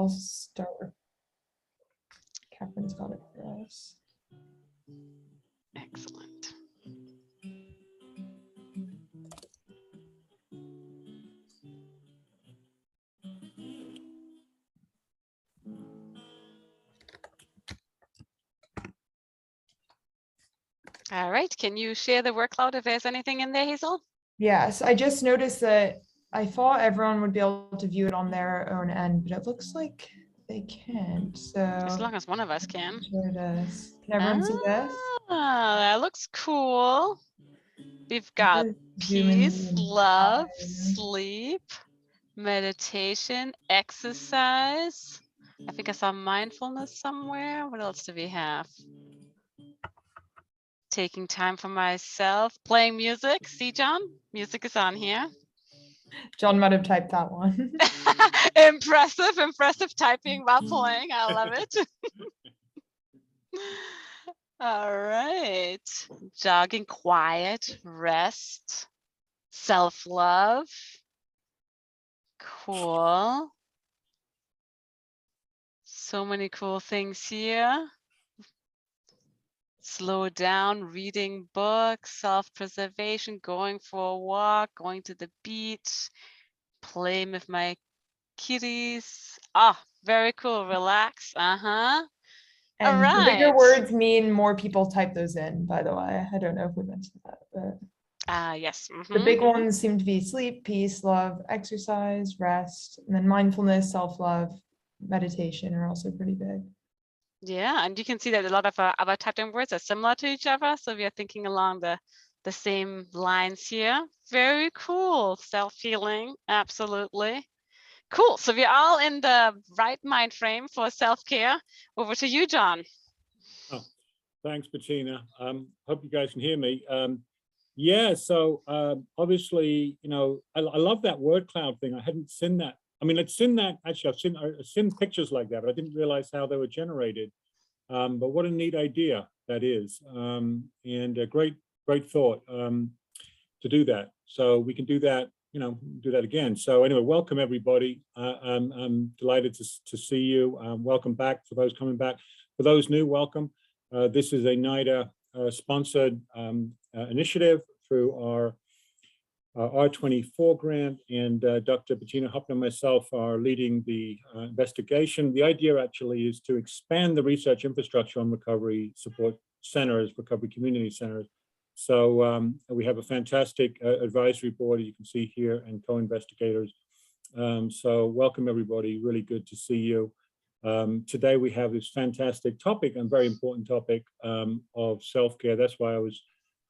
I'll start. Catherine's got it for us. Excellent. All right, can you share the workload if there's anything in there, Hazel? Yes, I just noticed that I thought everyone would be able to view it on their own end, but it looks like they can't. So As long as one of us can. sure it is. Can everyone see this? That looks cool. We've got Zoom in peace, the love, entire- sleep, meditation, exercise. I think I saw mindfulness somewhere. What else do we have? Taking time for myself, playing music. See, John, music is on here. John might have typed that one. Impressive typing while playing. I love it. All right. Jogging, quiet, rest, self-love. Cool. So many cool things here. Slow down, reading books, self-preservation, going for a walk, going to the beach, playing with my kitties. Ah, very cool. Relax. Uh-huh. All And the bigger right. words mean more people type those in, by the way. I don't know if we mentioned that, but Yes. the big ones seem to be sleep, peace, love, exercise, rest, and then mindfulness, self-love, meditation are also pretty big. Yeah, and you can see that a lot of other typing words are similar to each other. So we are thinking along the same lines here. Very cool. Self-healing. Absolutely. Cool. So we're all in the right mind frame for self-care. Over to you, John. Oh, thanks, Bettina. Hope you guys can hear me. Yeah, so obviously, you know, I love that word cloud thing. I hadn't seen that. I mean, I've seen that, actually, I've seen pictures like that, but I didn't realize how they were generated. But what a neat idea that is. And a great thought to do that. So we can do that, you know, do that again. So anyway, welcome everybody. I'm delighted to see you. Welcome back for those coming back. For those new, welcome. This is a NIDA sponsored initiative through our R24 grant, and Dr. Bettina Huppner and myself are leading the investigation. The idea actually is to expand the research infrastructure on recovery support centers, recovery community centers. So we have a fantastic advisory board, as you can see here, and co-investigators. So welcome everybody, really good to see you. Today we have this fantastic topic and very important topic of self-care. That's why I was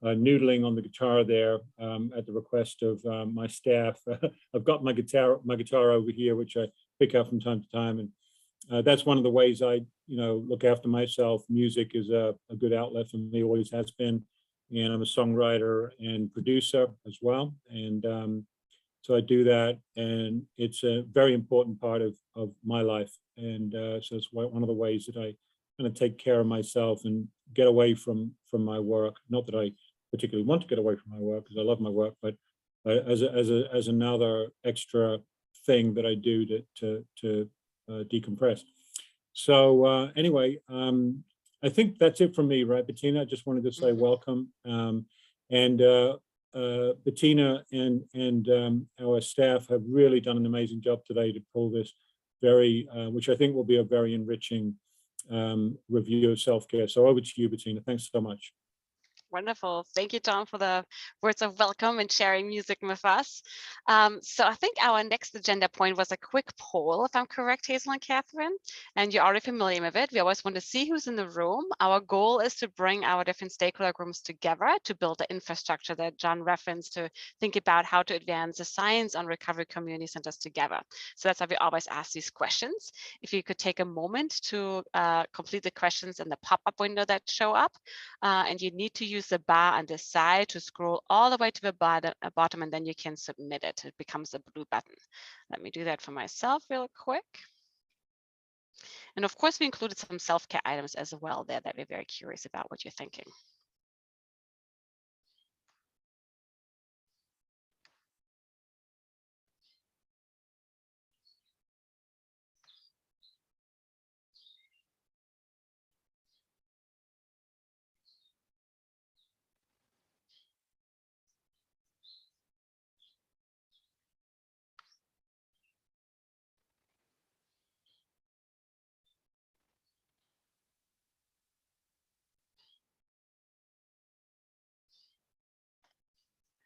noodling on the guitar there at the request of my staff. I've got my guitar over here, which I pick up from time to time, and that's one of the ways I, you know, look after myself. Music is a good outlet for me, always has been, and I'm a songwriter and producer as well, and so I do that, and it's a very important part of my life, and so it's one of the ways that I kind of take care of myself and get away from my work. Not that I particularly want to get away from my work, because I love my work, but as another extra thing that I do to decompress. So anyway, I think that's it from me, right, Bettina? I just wanted to say welcome, and Bettina and our staff have really done an amazing job today to pull this very, which I think will be a very enriching review of self-care. So over to you, Bettina. Thanks so much. Wonderful. Thank you, John, for the words of welcome and sharing music with us. So I think our next agenda point was a quick poll, if I'm correct, Hazel and Catherine, and you're already familiar with it. We always want to see who's in the room. Our goal is to bring our different stakeholder groups together to build the infrastructure that John referenced, to think about how to advance the science on recovery community centers together. So that's why we always ask these questions. If you could take a moment to complete the questions in the pop-up window that show up, and you need to use the bar on the side to scroll all the way to the bottom, and then you can submit it. It becomes a blue button. Let me do that for myself real quick. And of course, we included some self-care items as well there that we're very curious about what you're thinking.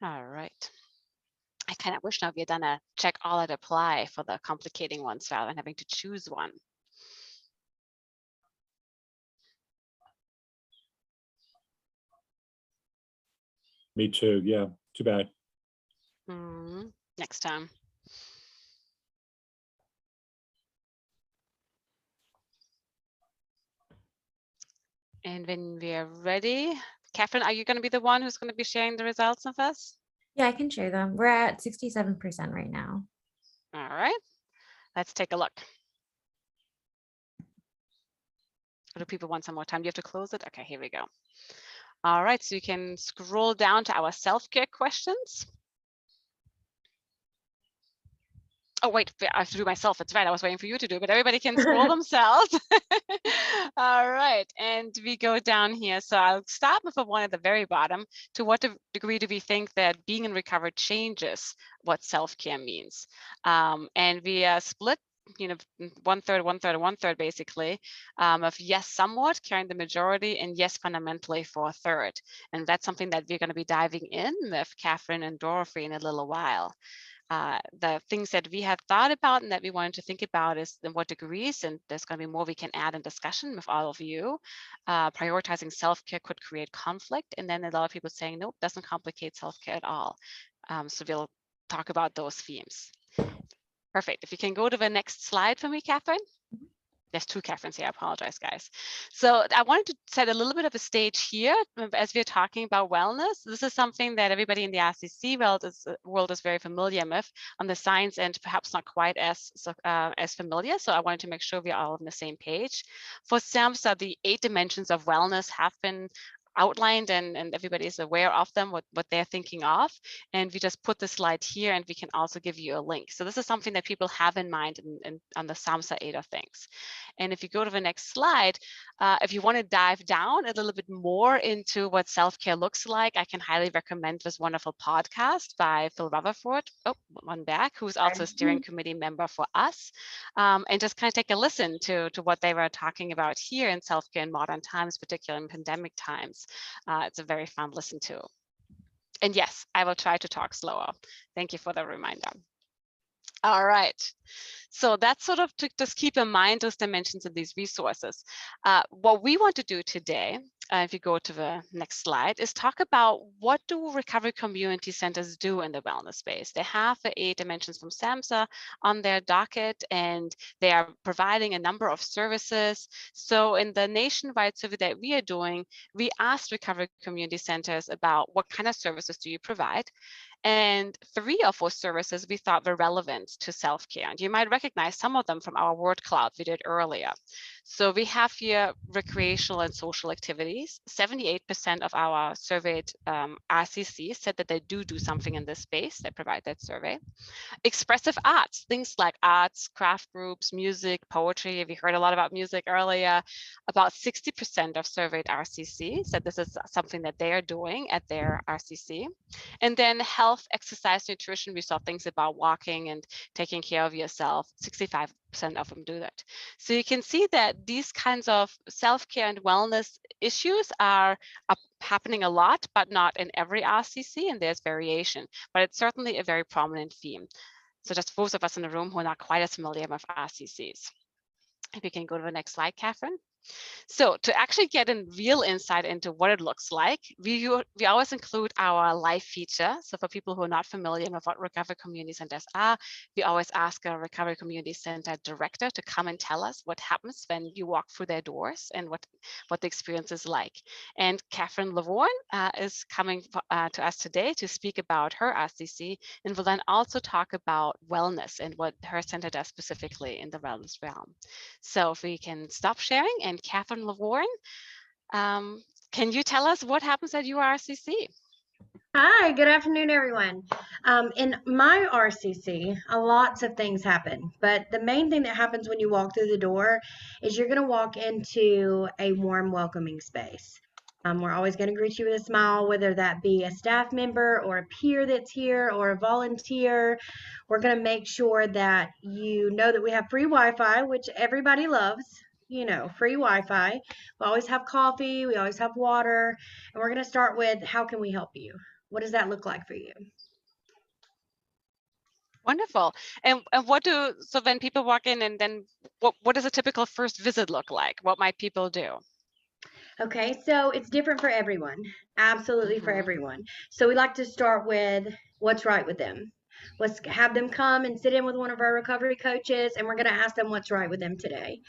All right. I kind of wish now we had done a check all and apply for the complicating ones rather than having to choose one. Me too. Yeah, too bad. Next time. And when we are ready, Catherine, are you going to be the one who's going to be sharing the results with us? Yeah, I can share them. We're at 67% right now. All right, let's take a look. Or do people want some more time? Do you have to close it? Okay, here we go. All right, so you can scroll down to our self-care questions. Oh, wait, I have to do myself. It's right. I was waiting for you to do it, but everybody can scroll themselves. All right, and we go down here. So I'll start with the one at the very bottom. To what degree do we think that being in recovery changes what self-care means? And we split, you know, 1/3, 1/3, 1/3 basically, of yes, somewhat, carrying the majority, and yes, fundamentally for 1/3. And that's something that we're going to be diving in with Catherine and Dorothy in a little while. The things that we have thought about and that we wanted to think about is in what degrees, and there's going to be more we can add in discussion with all of you. Prioritizing self-care could create conflict, and then a lot of people saying, nope, doesn't complicate self-care at all. So we'll talk about those themes. Perfect. If you can go to the next slide for me, Catherine. There's two Catherines here, I apologize, guys. So I wanted to set a little bit of a stage here as we're talking about wellness. This is something that everybody in the RCC world is very familiar with. On the science end, perhaps not quite as familiar. So I wanted to make sure we're all on the same page. For SAMHSA, the 8 dimensions of wellness have been outlined and everybody is aware of them, what they're thinking of. And we just put the slide here and we can also give you a link. So this is something that people have in mind on the SAMHSA 8 of things. And if you go to the next slide, if you want to dive down a little bit more into what self-care looks like, I can highly recommend this wonderful podcast by Phil Rutherford, one back, who's also a steering committee member for us, and just kind of take a listen to what they were talking about here in self-care in modern times, particularly in pandemic times. It's a very fun listen to. And yes, I will try to talk slower. Thank you for the reminder. All right. So that's sort of to just keep in mind those dimensions of these resources. What we want to do today, if you go to the next slide, is talk about what do recovery community centers do in the wellness space. They have the 8 dimensions from SAMHSA on their docket, and they are providing a number of services. So in the nationwide survey that we are doing, we asked recovery community centers about what kind of services do you provide. And 3 of those services we thought were relevant to self-care. And you might recognize some of them from our word cloud we did earlier. So we have here recreational and social activities. 78% of our surveyed RCCs said that they do something in this space. They provide that survey. Expressive arts, things like arts, craft groups, music, poetry. We heard a lot about music earlier. About 60% of surveyed RCCs said this is something that they are doing at their RCC. And then health, exercise, nutrition. We saw things about walking and taking care of yourself. 65% of them do that. So you can see that these kinds of self-care and wellness issues are happening a lot, but not in every RCC, and there's variation, but it's certainly a very prominent theme. So just those of us in the room who are not quite as familiar with RCCs. If you can go to the next slide, Catherine. So to actually get a real insight into what it looks like, we always include our live feature. So for people who are not familiar with what recovery community centers are, we always ask a recovery community center director to come and tell us what happens when you walk through their doors and what the experience is like. And Catherine Lovvorn is coming to us today to speak about her RCC, and will then also talk about wellness and what her center does specifically in the wellness realm. So if we can stop sharing, and Catherine Lovvorn, can you tell us what happens at your RCC? Hi, good afternoon, everyone. In my RCC, lots of things happen, but the main thing that happens when you walk through the door is you're going to walk into a warm, welcoming space. We're always going to greet you with a smile, whether that be a staff member or a peer that's here or a volunteer. We're going to make sure that you know that we have free Wi-Fi, which everybody loves. You know, free Wi-Fi. We always have coffee, we always have water, and we're going to start with how can we help you? What does that look like for you? Wonderful. And so when people walk in, and then what does a typical first visit look like? What might people do? Okay, so it's different for everyone, absolutely for Mhm. everyone. So we like to start with what's right with them. Let's have them come and sit in with one of our recovery coaches, and we're going to ask them what's right with them today.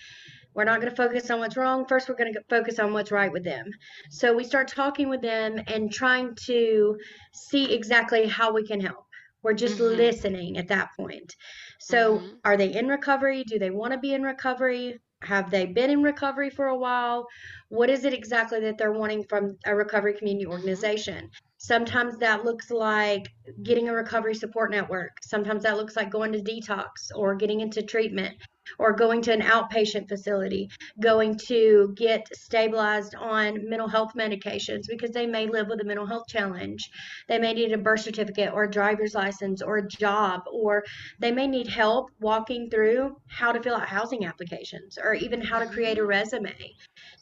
We're not going to focus on what's wrong. First, we're going to focus on what's right with them. So we start talking with them and trying to see exactly how we can help. We're just Mhm. listening at that point. So Mhm. are they in recovery? Do they want to be in recovery? Have they been in recovery for a while? What is it exactly that they're wanting from a recovery community Mhm. organization? Sometimes that looks like getting a recovery support network. Sometimes that looks like going to detox or getting into treatment or going to an outpatient facility, going to get stabilized on mental health medications because they may live with a mental health challenge. They may need a birth certificate or a driver's license or a job, or they may need help walking through how to fill out housing applications or even how to create a resume.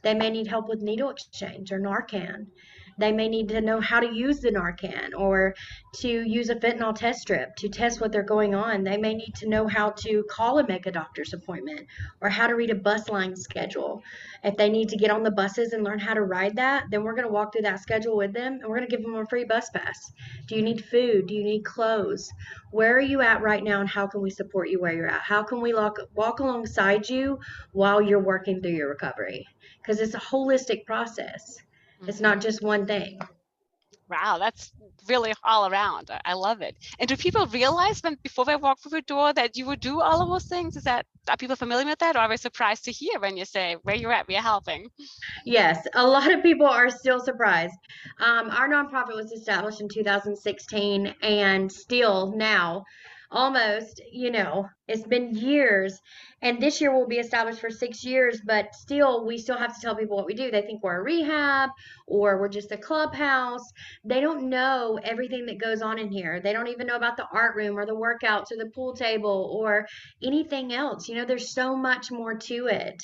They may need help with needle exchange or Narcan. They may need to know how to use the Narcan or to use a fentanyl test strip to test what they're going on. They may need to know how to call and make a doctor's appointment or how to read a bus line schedule. If they need to get on the buses and learn how to ride that, then we're going to walk through that schedule with them and we're going to give them a free bus pass. Do you need food? Do you need clothes? Where are you at right now and how can we support you where you're at? How can we walk alongside you while you're working through your recovery? Because it's a holistic process. It's not Mhm. just one thing. Wow, that's really all around. I love it. And do people realize before they walk through the door that you would do all of those things? Are people familiar with that, or are they surprised to hear when you say where you're at, we're helping? Yes, a lot of people are still surprised. Our nonprofit was established in 2016, and still now, almost, it's been years. And this year we'll be established for 6 years, but still, we still have to tell people what we do. They think we're a rehab or we're just a clubhouse. They don't know everything that goes on in here. They don't even know about the art room or the workouts or the pool table or anything else. There's so much more to it.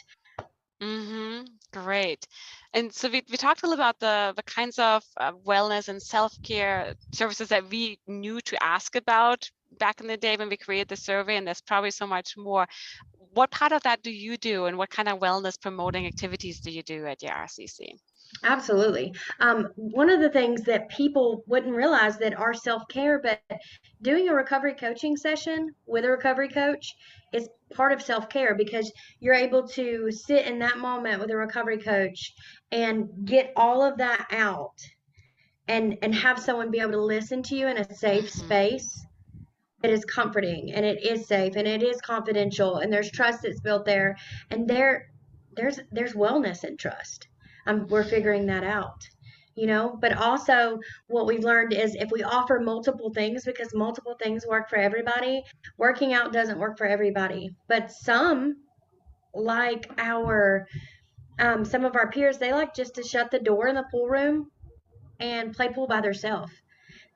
Great. And so we talked a little about the kinds of wellness and self-care services that we knew to ask about back in the day when we created the survey, and there's probably so much more. What part of that do you do, and what kind of wellness promoting activities do you do at your RCC? Absolutely. One of the things that people wouldn't realize that are self-care, but doing a recovery coaching session with a recovery coach is part of self-care because you're able to sit in that moment with a recovery coach and get all of that out and have someone be able to listen to you in a safe space. It is comforting and it is safe and it is confidential and there's trust that's built there and there's wellness and trust. We're figuring that out, but also what we've learned is if we offer multiple things, because multiple things work for everybody, working out doesn't work for everybody, but some, like some of our peers, they like just to shut the door in the pool room and play pool by themselves.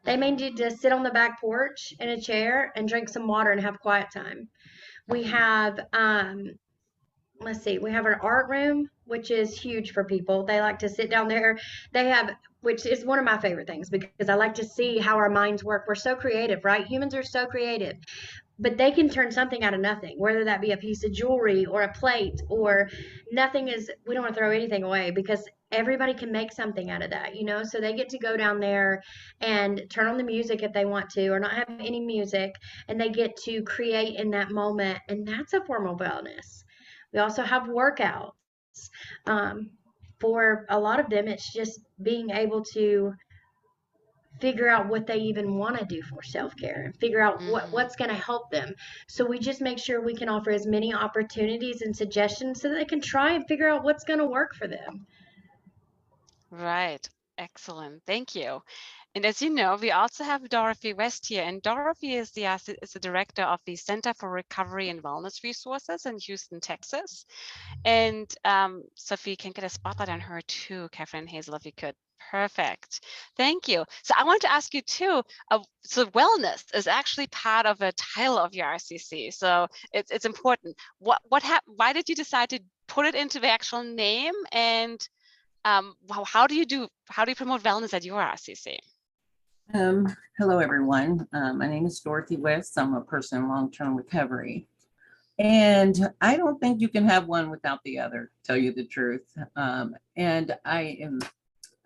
They may need to sit on the back porch in a chair and drink some water and have quiet time. We have, let's see, we have an art room, which is huge for people. They like to sit down there. Which is one of my favorite things because I like to see how our minds work. We're so creative, right? Humans are so creative, but they can turn something out of nothing, whether that be a piece of jewelry or a plate or we don't want to throw anything away because everybody can make something out of that, so they get to go down there and turn on the music if they want to or not have any music, and they get to create in that moment, and that's a form of wellness. We also have workouts. For a lot of them, it's just being able to figure out what they even want to do for self-care and figure out what's going to help them. So we just make sure we can offer as many opportunities and suggestions so that they can try and figure out what's going to work for them. Right. Excellent. Thank you. And as you know, we also have Dorothy West here, and Dorothy is the director of the Center for Recovery and Wellness Resources in Houston, Texas. And so if we can get a spotlight on her too, Catherine Hazel, if you could. Perfect. Thank you. So I want to ask you too, so wellness is actually part of a title of your RCC. So it's important. Why did you decide to put it into the actual name? And how do you promote wellness at your RCC? Hello, everyone. My name is Dorothy West. I'm a person in long-term recovery. And I don't think you can have one without the other, tell you the truth. And I am,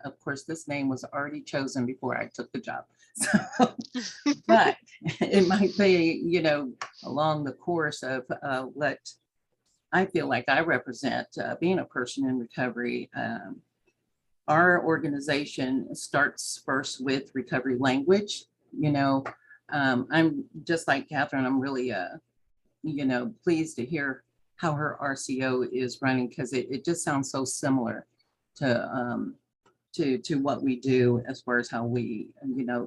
of course, this name was already chosen before I took the job. So, but it might be, along the course of what I feel like I represent, being a person in recovery. Our organization starts first with recovery language. I'm just like Catherine, I'm really, pleased to hear how her RCO is running, because it just sounds so similar to what we do as far as how we,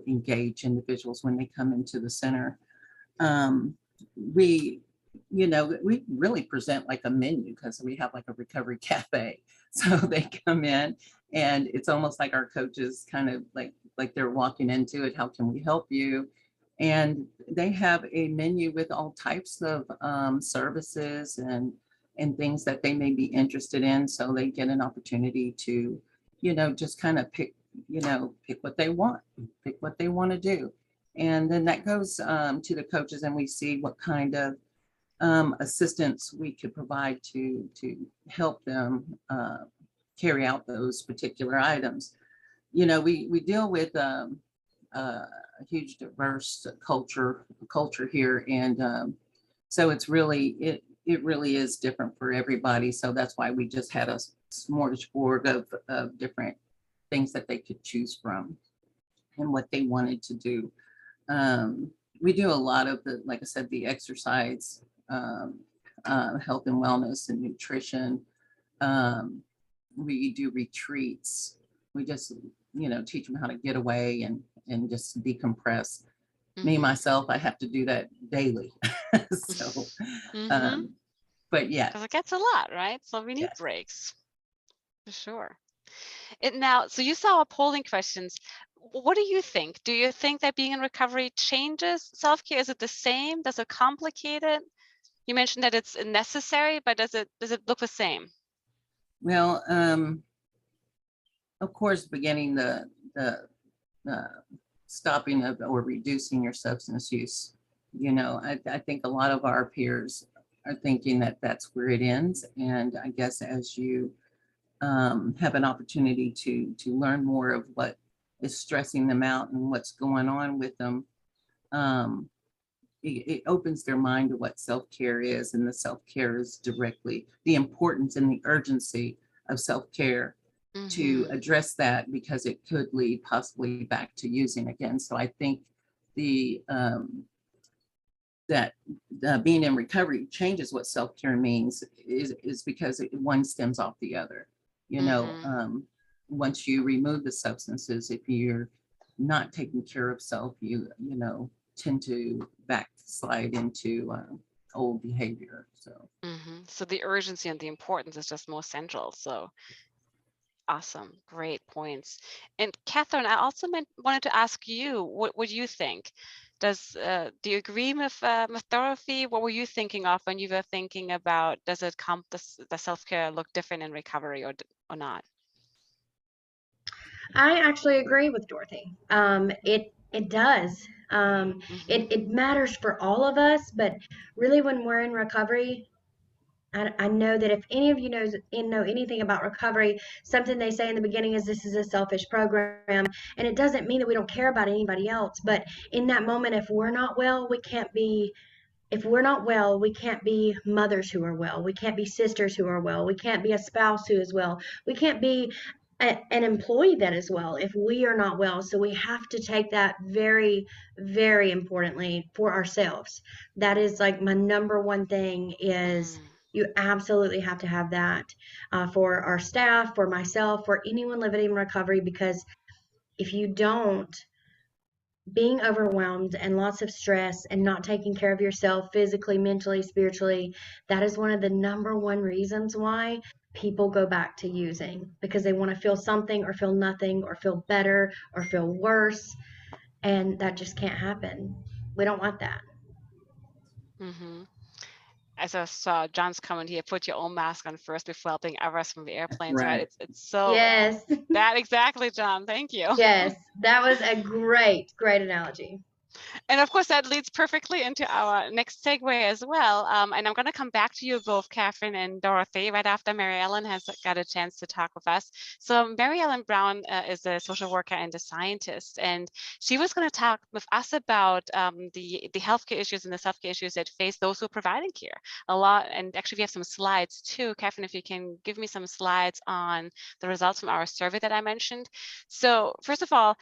engage individuals when they come into the center. We, we really present like a menu, because we have like a recovery cafe. So they come in and it's almost like our coaches kind of like they're walking into it. How can we help you? And they have a menu with all types of services and things that they may be interested in. So they get an opportunity to, just kind of pick what they want, pick what they want to do. And then that goes to the coaches, and we see what kind of assistance we could provide to help them carry out those particular items. We deal with a huge diverse culture here, and so it's really it really is different for everybody. So that's why we just had a smorgasbord of different things that they could choose from and what they wanted to do. We do a lot of the, like I said, the exercise, health and wellness and nutrition. We do retreats. We just, teach them how to get away and just decompress. Me, myself, I have to do that daily. So, but yeah. Because it gets a lot, right? So we need breaks, for sure. And now, so you saw our polling questions. What do you think? Do you think that being in recovery changes self-care? Is it the same? Does it complicate it? You mentioned that it's necessary, but does it look the same? Well, of course, beginning the stopping of or reducing your substance use, I think a lot of our peers are thinking that that's where it ends. And I guess as you have an opportunity to learn more of what is stressing them out and what's going on with them, it opens their mind to what self-care is, and the self-care is directly the importance and the urgency of self-care to address that, because it could lead possibly back to using again. So I think that being in recovery changes what self-care means is because one stems off the other. Once you remove the substances, if you're not taking care of self, you tend to backslide into old behavior. So the urgency and the importance is just more central. So awesome, great points. And Catherine, I also wanted to ask you what you think. Do you agree with Dorothy? What were you thinking of when you were thinking about does the self-care look different in recovery or not? I actually agree with Dorothy. It does. It matters for all of us, but really when we're in recovery, I know that if any of you know anything about recovery, something they say in the beginning is this is a selfish program, and it doesn't mean that we don't care about anybody else. But in that moment, if we're not well, we can't be. If we're not well, we can't be mothers who are well. We can't be sisters who are well. We can't be a spouse who is well. We can't be an employee that is well if we are not well. So we have to take that very, very importantly for ourselves. That is like my number one thing is you absolutely have to have that for our staff, for myself, for anyone living in recovery, because if you don't, being overwhelmed and lots of stress and not taking care of yourself physically, mentally, spiritually, that is one of the number one reasons why people go back to using, because they want to feel something or feel nothing or feel better or feel worse. And that just can't happen. We don't want that. as I saw John's comment here, put your own mask on first before helping others from the airplanes, right? Right. It's so Yes. that exactly, John. Thank you. Yes. That was a great analogy. And of course, that leads perfectly into our next segue as well. And I'm going to come back to you both, Catherine and Dorothy, right after Mary Ellen has got a chance to talk with us. So Mary Ellen Brown is a social worker and a scientist, and she was going to talk with us about the healthcare issues and the self-care issues that face those who are providing care a lot. And actually, we have some slides too. Catherine, if you can give me some slides on the results from our survey that I mentioned. So first of all,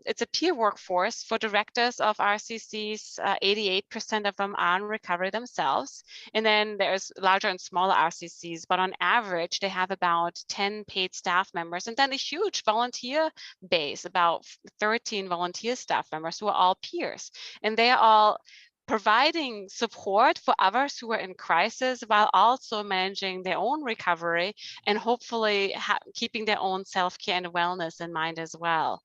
it's a peer workforce for directors of RCCs. 88% of them are in recovery themselves. And then there's larger and smaller RCCs, but on average, they have about 10 paid staff members, and then a huge volunteer base, about 13 volunteer staff members who are all peers. And they are all providing support for others who are in crisis while also managing their own recovery and hopefully keeping their own self-care and wellness in mind as well.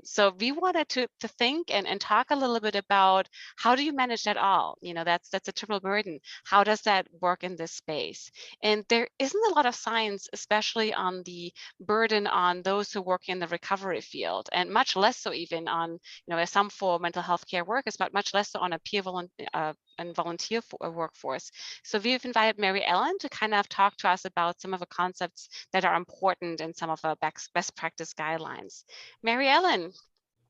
So we wanted to think and talk a little bit about how do you manage that all? You know, that's a triple burden. How does that work in this space? And there isn't a lot of science, especially on the burden on those who work in the recovery field, and much less so even on, you know, some for mental health care workers, but much less so on a peer and volunteer workforce. So we've invited Mary Ellen to kind of talk to us about some of the concepts that are important in some of our best practice guidelines. Mary Ellen.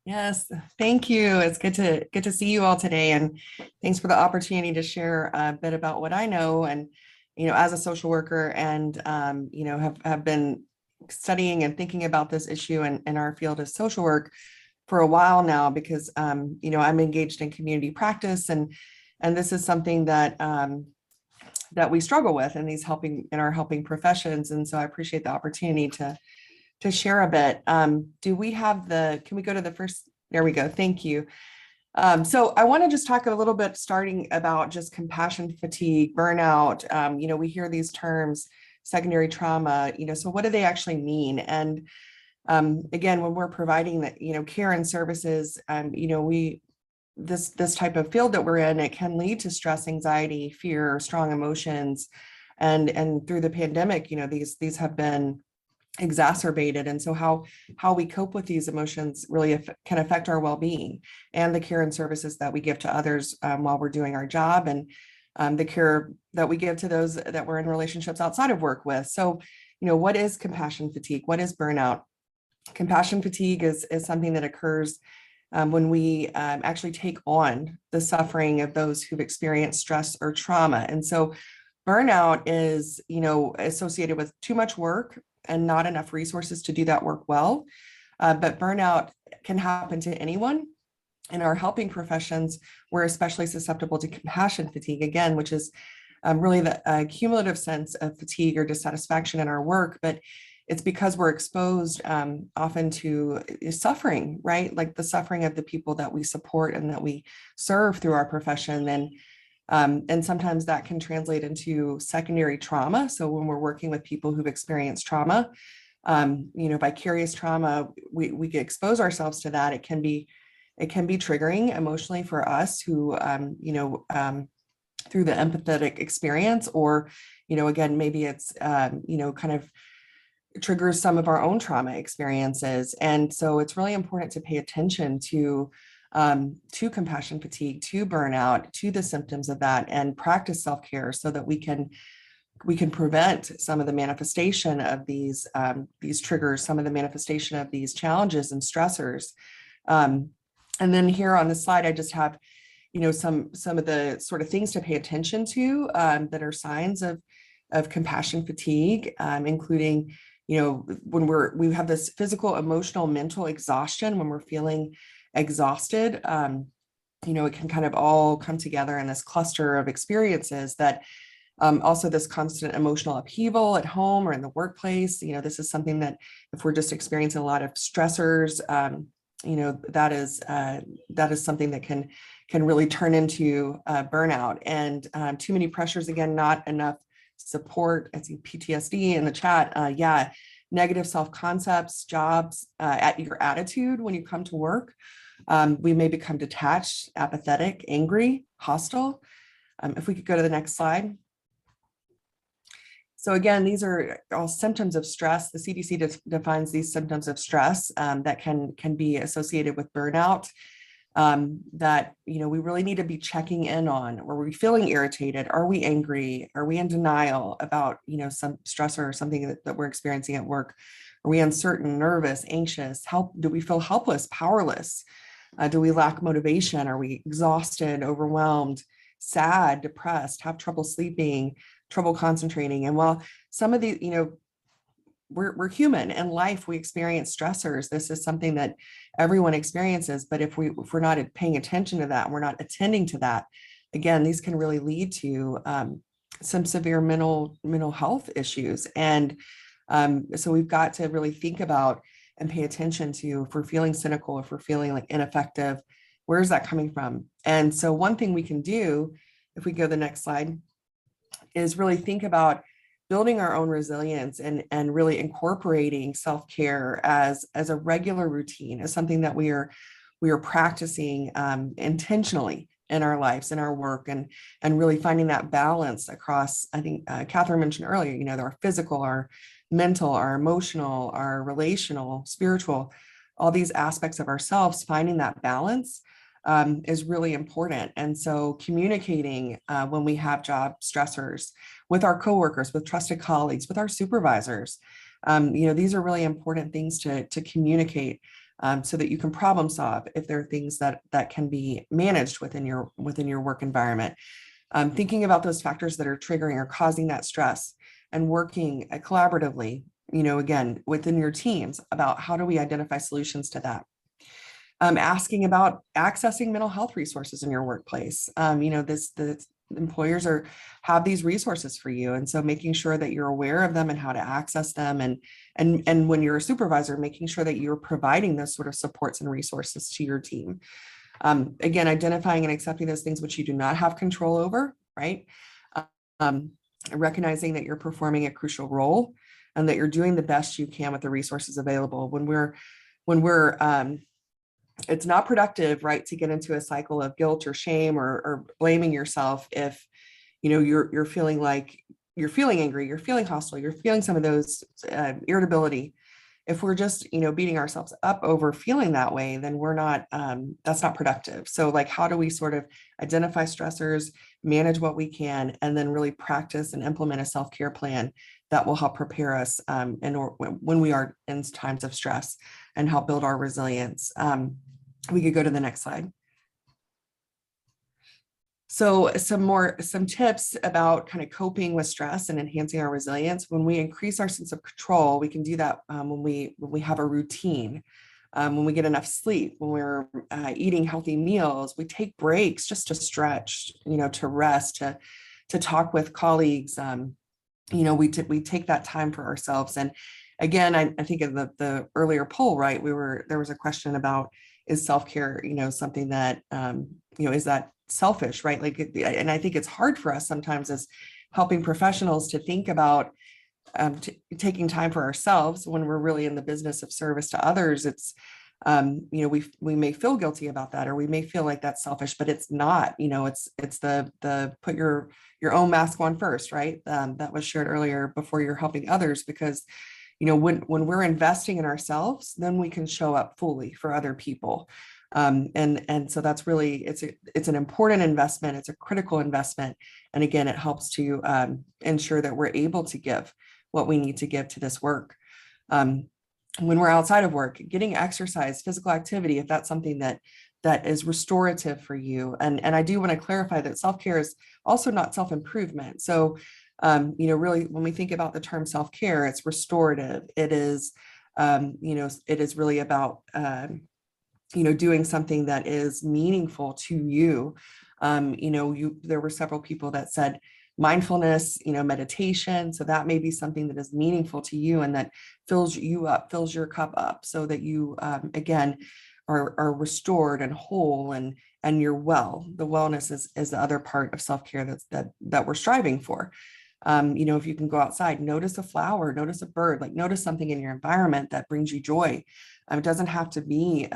Yes, thank you. It's good to see you all today, and thanks for the opportunity to share a bit about what I know. And as a social worker, and have been studying and thinking about this issue in our field of social work for a while now, because I'm engaged in community practice, and this is something that that we struggle with in our helping professions. And so I appreciate the opportunity to share a bit. Can we go to the first? There we go. Thank you. So I want to just talk a little bit starting about just compassion fatigue, burnout. We hear these terms, secondary trauma, so what do they actually mean? And again, when we're providing that, care and services, this type of field that we're in, it can lead to stress, anxiety, fear, strong emotions. And through the pandemic, these have been exacerbated. And so how we cope with these emotions really can affect our well-being and the care and services that we give to others while we're doing our job, and the care that we give to those that we're in relationships outside of work with. So, what is compassion fatigue? What is burnout? Compassion fatigue is something that occurs when we actually take on the suffering of those who've experienced stress or trauma. And so burnout is, associated with too much work and not enough resources to do that work well. But burnout can happen to anyone. In our helping professions, we're especially susceptible to compassion fatigue, again, which is really the cumulative sense of fatigue or dissatisfaction in our work. But it's because we're exposed often to suffering, right? Like the suffering of the people that we support and that we serve through our profession. And sometimes that can translate into secondary trauma. So when we're working with people who've experienced trauma, vicarious trauma, we expose ourselves to that. It can be triggering emotionally for us who, through the empathetic experience, or, again, maybe it's, kind of triggers some of our own trauma experiences. And so it's really important to pay attention to compassion fatigue, to burnout, to the symptoms of that, and practice self-care so that we can prevent some of the manifestation of these triggers, some of the manifestation of these challenges and stressors. And then here on the slide, I just have, some of the sort of things to pay attention to that are signs of compassion fatigue, including, when we have this physical, emotional, mental exhaustion, when we're feeling exhausted, it can kind of all come together in this cluster of experiences that also this constant emotional upheaval at home or in the workplace. This is something that if we're just experiencing a lot of stressors, that is something that can really turn into burnout. And too many pressures, again, not enough support. I see PTSD in the chat. Negative self-concepts, jobs, at your attitude when you come to work. We may become detached, apathetic, angry, hostile. If we could go to the next slide. So again, these are all symptoms of stress. The CDC defines these symptoms of stress that can be associated with burnout, that, you know, we really need to be checking in on. Are we feeling irritated? Are we angry? Are we in denial about, you know, some stressor or something that we're experiencing at work? Are we uncertain, nervous, anxious? Do we feel helpless, powerless? Do we lack motivation? Are we exhausted, overwhelmed, sad, depressed, have trouble sleeping, trouble concentrating? And while some of the, you know, we're human in life, we experience stressors. This is something that everyone experiences, but if we're not paying attention to that, we're not attending to that, again, these can really lead to some severe mental health issues. And so we've got to really think about and pay attention to, if we're feeling cynical, if we're feeling like ineffective, where is that coming from? And so one thing we can do, if we go to the next slide, is really think about building our own resilience and really incorporating self-care as a regular routine, as something that we are practicing intentionally in our lives, in our work, and really finding that balance across, I think Catherine mentioned earlier, you know, our physical, our mental, our emotional, our relational, spiritual, all these aspects of ourselves, finding that balance is really important. And so communicating when we have job stressors with our coworkers, with trusted colleagues, with our supervisors, you know, these are really important things to communicate so that you can problem solve if there are things that can be managed within your work environment. Thinking about those factors that are triggering or causing that stress and working collaboratively, you know, again, within your teams about how do we identify solutions to that. Asking about accessing mental health resources in your workplace. You know, the employers have these resources for you. And so making sure that you're aware of them and how to access them. And when you're a supervisor, making sure that you're providing those sort of supports and resources to your team. Again, identifying and accepting those things which you do not have control over, right? Recognizing that you're performing a crucial role and that you're doing the best you can with the resources available. When we're it's not productive, right, to get into a cycle of guilt or shame or blaming yourself if, you know, you're feeling like you're feeling angry, you're feeling hostile, you're feeling some of those irritability. If we're just, you know, beating ourselves up over feeling that way, then we're not, that's not productive. So like, how do we sort of identify stressors, manage what we can, and then really practice and implement a self-care plan that will help prepare us when we are in times of stress and help build our resilience. We could go to the next slide. So some tips about kind of coping with stress and enhancing our resilience. When we increase our sense of control, we can do that when we have a routine, when we get enough sleep, when we're eating healthy meals, we take breaks just to stretch, you know, to rest, to talk with colleagues. You know, we take that time for ourselves. And again, I think in the earlier poll, right, there was a question about, is self-care, you know, something that, you know, is that selfish, right? Like, and I think it's hard for us sometimes as helping professionals to think about taking time for ourselves when we're really in the business of service to others. It's, you know, we may feel guilty about that, or we may feel like that's selfish, but it's not. You know, it's the put your own mask on first, right? That was shared earlier before you're helping others, because, you know, when we're investing in ourselves, then we can show up fully for other people. And so that's really, it's an important investment. It's a critical investment. And again, it helps to ensure that we're able to give what we need to give to this work. When we're outside of work, getting exercise, physical activity, if that's something that is restorative for you. And I do want to clarify that self-care is also not self-improvement. So, you know, really, when we think about the term self-care, it's restorative. It is, you know, it is really about, you know, doing something that is meaningful to you. You know, there were several people that said mindfulness, you know, meditation. So that may be something that is meaningful to you and that fills you up, fills your cup up, so that you, again, are restored and whole and you're well. The wellness is the other part of self-care that we're striving for. You know, if you can go outside, notice a flower, notice a bird, like notice something in your environment that brings you joy. It doesn't have to be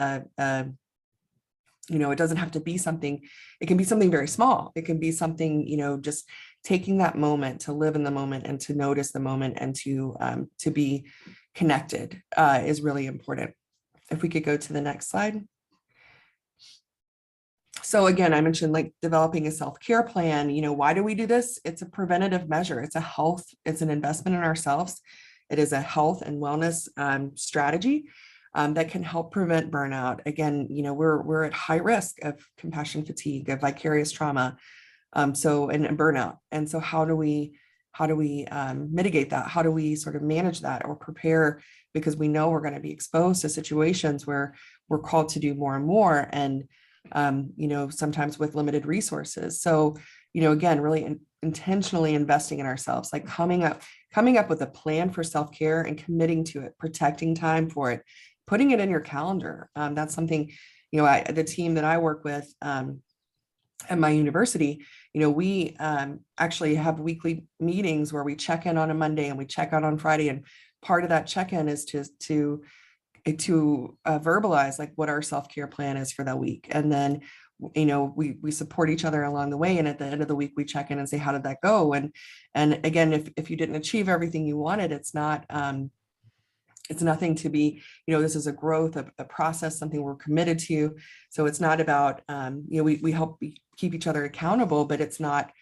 it doesn't have to be something, it can be something very small. It can be something, just taking that moment to live in the moment and to notice the moment and to be connected is really important. If we could go to the next slide. So again, I mentioned like developing a self-care plan. Why do we do this? It's a preventative measure. It's a health, it's an investment in ourselves. It is a health and wellness strategy that can help prevent burnout. Again, we're at high risk of compassion fatigue, of vicarious trauma, and burnout. And so how do we mitigate that? How do we sort of manage that or prepare? Because we know we're going to be exposed to situations where we're called to do more and more, and sometimes with limited resources. So, again, really intentionally investing in ourselves, like coming up with a plan for self-care and committing to it, protecting time for it, putting it in your calendar. That's something, the team that I work with at my university, we actually have weekly meetings where we check in on a Monday and we check out on Friday. And part of that check-in is to verbalize like what our self-care plan is for that week. And then, we support each other along the way. And at the end of the week, we check in and say, how did that go? And again, if you didn't achieve everything you wanted, it's nothing to be, this is a growth, a process, something we're committed to. So it's not about, we help keep each other accountable, but it's not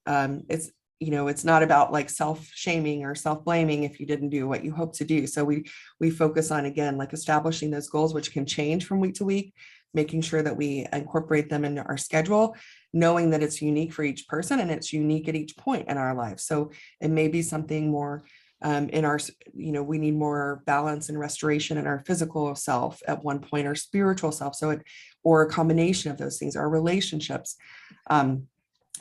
about like self-shaming or self-blaming if you didn't do what you hope to do. So we focus on, again, like establishing those goals, which can change from week to week, making sure that we incorporate them into our schedule, knowing that it's unique for each person and it's unique at each point in our life. So it may be something more in our, we need more balance and restoration in our physical self at one point, or spiritual self. Or a combination of those things, our relationships. And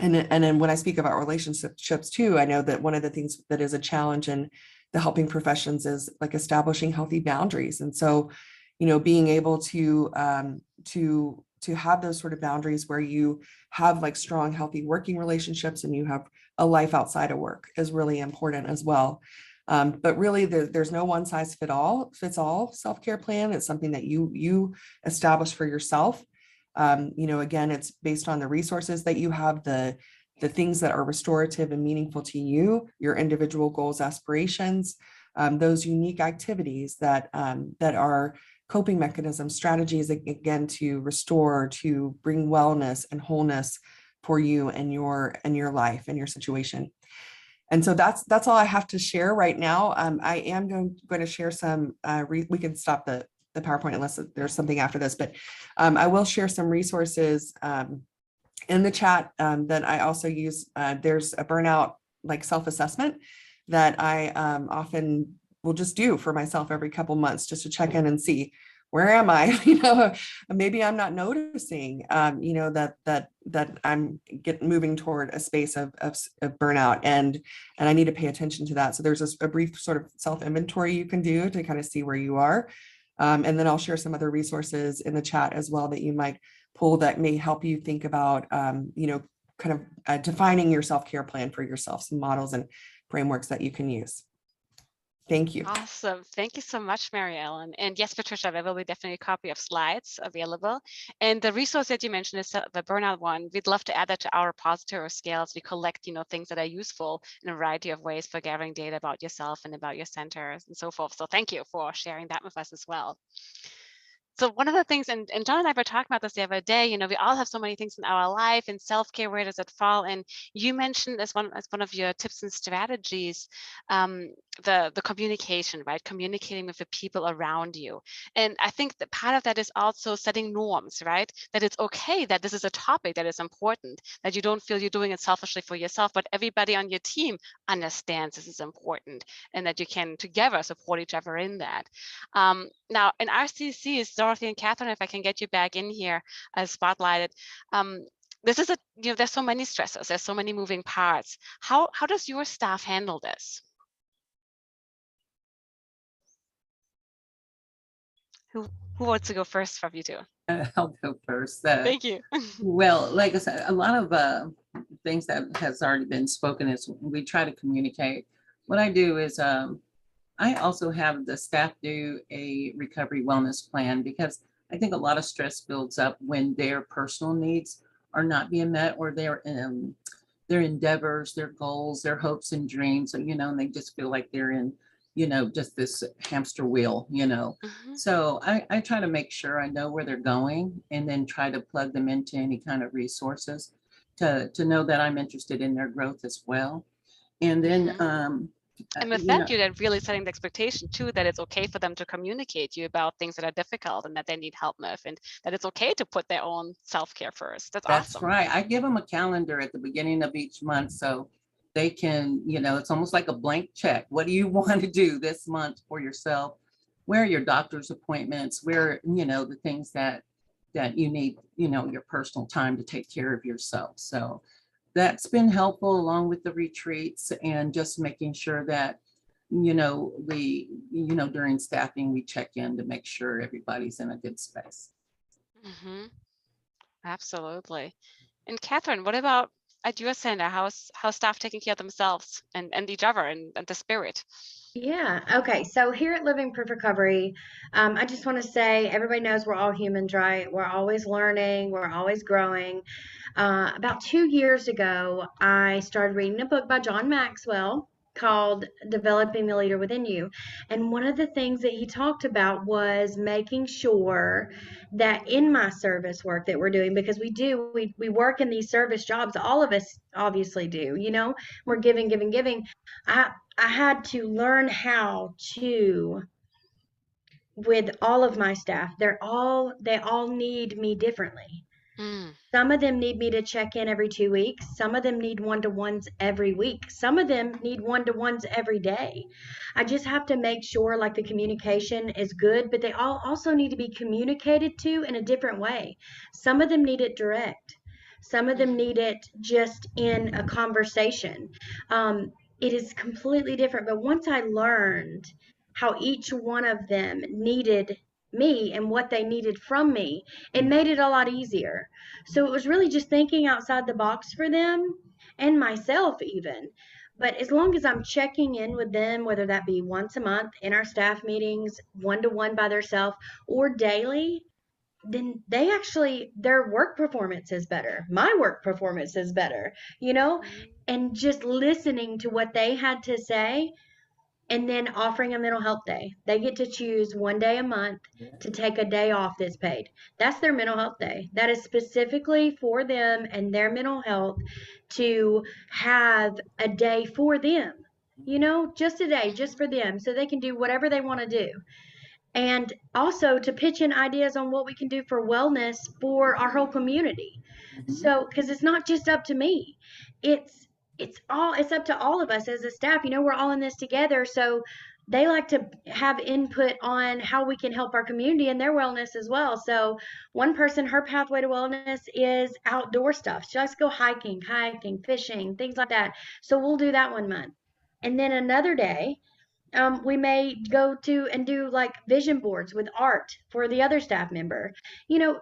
then when I speak about relationships too, I know that one of the things that is a challenge in the helping professions is like establishing healthy boundaries. And so, being able to have those sort of boundaries where you have like strong, healthy working relationships and you have a life outside of work is really important as well. But really, there's no one size fits all self-care plan. It's something that you establish for yourself. Again, it's based on the resources that you have, the things that are restorative and meaningful to you, your individual goals, aspirations, those unique activities that are coping mechanisms, strategies, again, to restore, to bring wellness and wholeness for you and your life and your situation. And so that's all I have to share right now. I am going to share some, we can stop the PowerPoint unless there's something after this, but I will share some resources in the chat that I also use. There's a burnout like self-assessment that I often will just do for myself every couple months just to check in and see, where am I? Maybe I'm not noticing, that I'm moving toward a space of burnout, and I need to pay attention to that. So there's a brief sort of self-inventory you can do to kind of see where you are. And then I'll share some other resources in the chat as well that you might pull that may help you think about, kind of defining your self-care plan for yourself, some models and frameworks that you can use. Thank you. Awesome. Thank you so much, Mary Ellen. And yes, Patricia, there will be definitely a copy of slides available. And the resource that you mentioned is the burnout one. We'd love to add that to our repository or scales. We collect, things that are useful in a variety of ways for gathering data about yourself and about your centers and so forth. So thank you for sharing that with us as well. So one of the things, and John and I were talking about this the other day, we all have so many things in our life, and self-care, where does it fall? And you mentioned as one of your tips and strategies, the communication, right? Communicating with the people around you. And I think that part of that is also setting norms, right? That it's okay that this is a topic that is important, that you don't feel you're doing it selfishly for yourself, but everybody on your team understands this is important, and that you can together support each other in that. Now in RCCs, Dorothy and Catherine, if I can get you back in here as spotlighted, this is there's so many stressors, there's so many moving parts. How does your staff handle this? Who wants to go first from you two? I'll go first. Thank you. Well, like I said, a lot of things that has already been spoken is we try to communicate. What I do is I also have the staff do a recovery wellness plan, because I think a lot of stress builds up when their personal needs are not being met, or their endeavors, their goals, their hopes and dreams, and and they just feel like they're in, just this hamster wheel, Mhm. So I try to make sure I know where they're going, and then try to plug them into any kind of resources to know that I'm interested in their growth as well. And then, Mhm. And with you know, that, you're then really setting the expectation too that it's okay for them to communicate to you about things that are difficult and that they need help with, and that it's okay to put their own self-care first. That's that's awesome. right. I give them a calendar at the beginning of each month so they can, it's almost like a blank check. What do you want to do this month for yourself? Where are your doctor's appointments? Where, the things that you need, your personal time to take care of yourself. So that's been helpful, along with the retreats and just making sure that, during staffing, we check in to make sure everybody's in a good space. Hmm. Absolutely. And Catherine, what about at your center? How's staff taking care of themselves and each other and the spirit? Yeah. Okay. So here at Living Proof Recovery, I just want to say everybody knows we're all humans, right? We're always learning, we're always growing. About 2 years ago, I started reading a book by John Maxwell called Developing the Leader Within You. And one of the things that he talked about was making sure that in my service work that we're doing, because we work in these service jobs, all of us obviously do, we're giving, giving, giving. I had to learn how to, with all of my staff, they all need me differently. Mm. Some of them need me to check in every 2 weeks. Some of them need one-to-ones every week. Some of them need one-to-ones every day. I just have to make sure like the communication is good, but they all also need to be communicated to in a different way. Some of them need it direct. Some of them need it just in a conversation. It is completely different. But once I learned how each one of them needed me and what they needed from me, it made it a lot easier. So it was really just thinking outside the box for them and myself even. But as long as I'm checking in with them, whether that be once a month in our staff meetings, one-to-one by themselves, or daily, then their work performance is better. My work performance is better, and just listening to what they had to say and then offering a mental health day. They get to choose one day a month to take a day off that's paid. That's their mental health day. That is specifically for them and their mental health, to have a day for them, just a day, just for them, so they can do whatever they want to do. And also to pitch in ideas on what we can do for wellness for our whole community. So, because it's not just up to me, it's it's up to all of us as a staff. We're all in this together. So they like to have input on how we can help our community and their wellness as well. So one person, her pathway to wellness is outdoor stuff. She likes to go hiking, kayaking, fishing, things like that. So we'll do that one month. And then another day, we may go to and do like vision boards with art for the other staff member.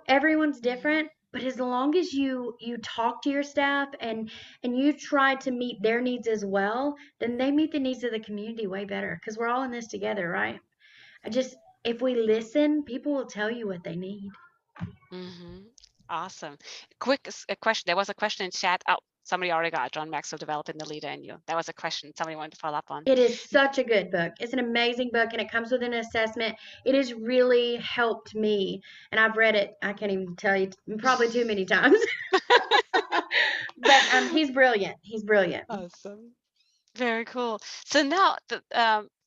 Everyone's different, but as long as you talk to your staff and you try to meet their needs as well, then they meet the needs of the community way better, because we're all in this together, right? If we listen, people will tell you what they need. Hmm. Awesome. Quick question. There was a question in chat. Oh, somebody already got it. John Maxwell, Developing the Leader in You. That was a question somebody wanted to follow up on. It is such a good book. It's an amazing book, and it comes with an assessment. It has really helped me, and I've read it, I can't even tell you, probably too many times. But he's brilliant. He's brilliant. Awesome. Very cool. So now,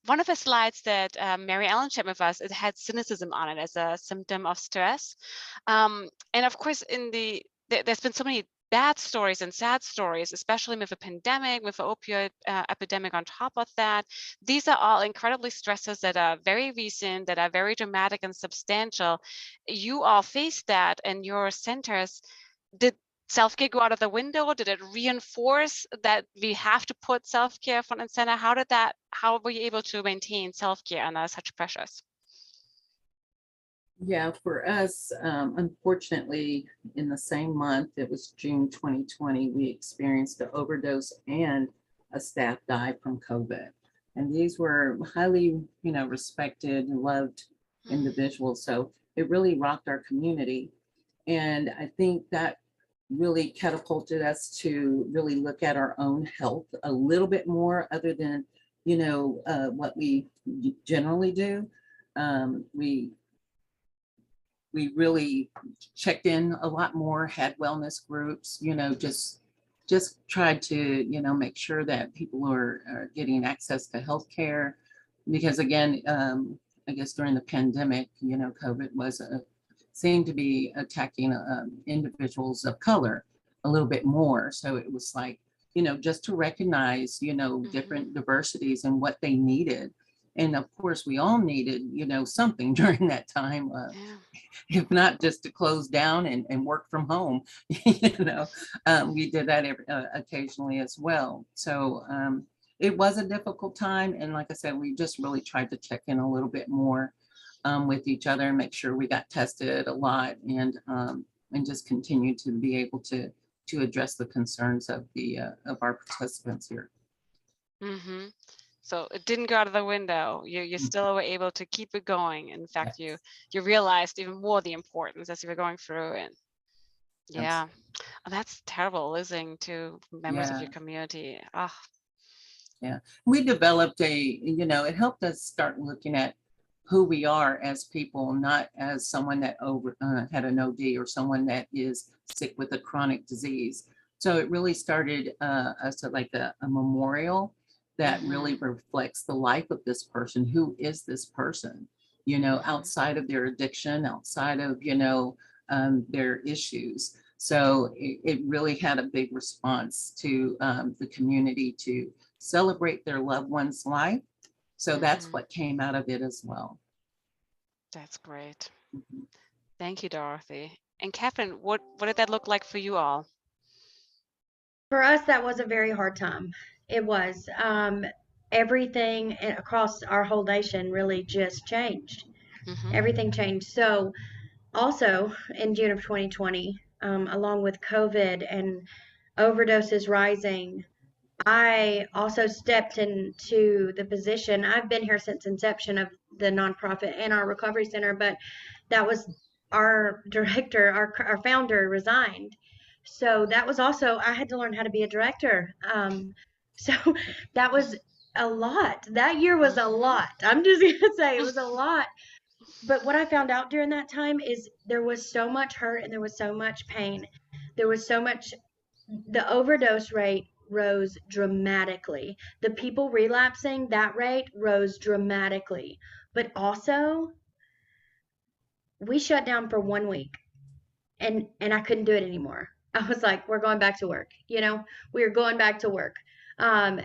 one of the slides that Mary Ellen shared with us, it had cynicism on it as a symptom of stress. And of course, there's been so many bad stories and sad stories, especially with the pandemic, with the opioid epidemic on top of that. These are all incredibly stresses that are very recent, that are very dramatic and substantial. You all faced that in your centers. Did self-care go out of the window? Did it reinforce that we have to put self-care front and center? How were you able to maintain self-care under such pressures? Yeah, for us, unfortunately, in the same month, it was June 2020, we experienced an overdose and a staff died from COVID. And these were highly, respected and loved individuals. So it really rocked our community. And I think that really catapulted us to really look at our own health a little bit more, other than, you know, what we generally do. We really checked in a lot more, had wellness groups, you know, just tried to, you know, make sure that people are getting access to healthcare. Because again, I guess during the pandemic, you know, COVID seemed to be attacking individuals of color a little bit more. So it was like, you know, just to recognize, you know, different diversities and what they needed. And of course, we all needed, you know, something during that time, if not just to close down and work from home. You know, we did that occasionally as well. So it was a difficult time. And like I said, we just really tried to check in a little bit more with each other and make sure we got tested a lot, and just continue to be able to address the concerns of our participants here. So it didn't go out of the window. You still were able to keep it going. In fact, you realized even more the importance as you were going through. And yeah, that's terrible, listening to members of your community. Yeah, we developed you know, it helped us start looking at who we are as people, not as someone that had an OD or someone that is sick with a chronic disease. So it really started us at like a memorial that really reflects the life of this person. Who is this person, you know, outside of their addiction, outside of, you know, their issues. So it really had a big response to the community to celebrate their loved one's life. So that's what came out of it as well. That's great. Thank you, Dorothy. And Catherine, what did that look like for you all? For us, that was a very hard time. It was. Everything across our whole nation really just changed. Everything changed. So also in June of 2020, along with COVID and overdoses rising, I also stepped into the position. I've been here since inception of the nonprofit and our recovery center, but that was our director, our founder resigned. So that was also, I had to learn how to be a director. So that was a lot. That year was a lot. I'm just going to say it was a lot. But what I found out during that time is there was so much hurt and there was so much pain. There was so much, the overdose rate rose dramatically. The people relapsing, that rate rose dramatically. But also, we shut down for 1 week and I couldn't do it anymore. I was like, we're going back to work. You know, we're going back to work.